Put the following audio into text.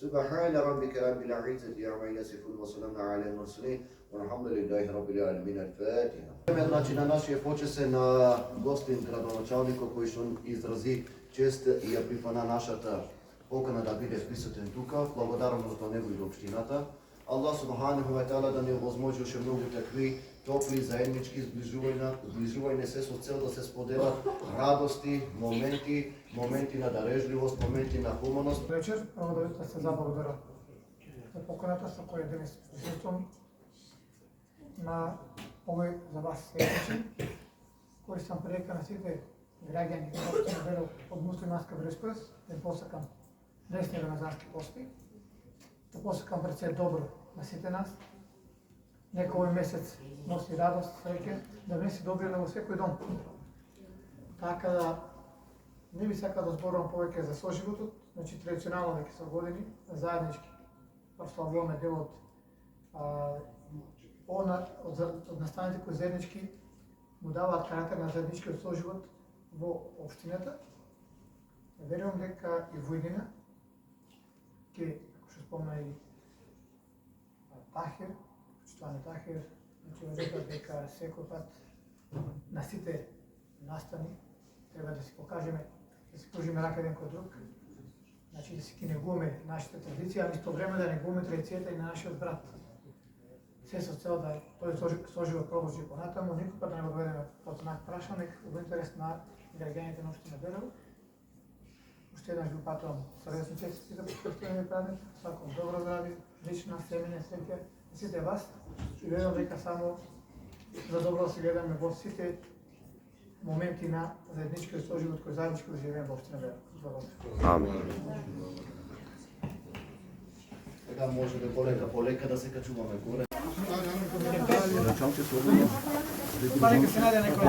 سبحان ربك رب العزة عما يصفون وسلام على المرسلين والحمد لله رب العالمين. الفاتحة. Znači na naše почесе на гостин градоначалнико кој што изрази чест и ја прифана нашата покана да биде присутен тука. Благодарам за него и општината. Allah subhanahu wa ta'ala да ни овозможи уште многу такви топли заеднички зближување се со цел да се споделат радости, моменти на дарежливост, моменти на хуманост. Вечер, прво да се заблагодарам за поканата со која денес присуствувам на овој за вас светичи. Користам прилика на сите граѓани на општина Бело од муслиманска вероисповест да им посакам лесни рамазански пости, да посакам пред се добро на сите нас. Нека овој месец носи радост, среќа, да внеси добрина во секој дом. Така да не би сакал да зборувам повеќе за соживотот, значи традиционално веќе со години заеднички прославуваме делот од настаните кои заеднички му даваат карактер на заедничкиот соживот во општината. Верувам дека и во иднина ќе, како што спомна и Тахир, почитувани Тахир, значи рекла дека секој пат на сите настани треба да си покажеме, да си пожиме рака еден кој друг, значи да си ги негуваме нашите традиции, а исто време да негуваме традицијата и на нашиот брат. Се со цел да тој соживот продолжи понатаму, никој пат не го доведеме под знак прашаник во интерес на граѓаните на општина Белево. Уште еднаш го патувам срдечни честитки за поштествениот празник, сакам добро здравје, лична, семења, среќа на сите вас и верувам дека само за добро се гледаме во сите моменти на заедничкиот соживот кој заеднички живееме во општина Белево. Благодарам. Амин. Така може да полека да се качуваме горе. Парека се најде некој.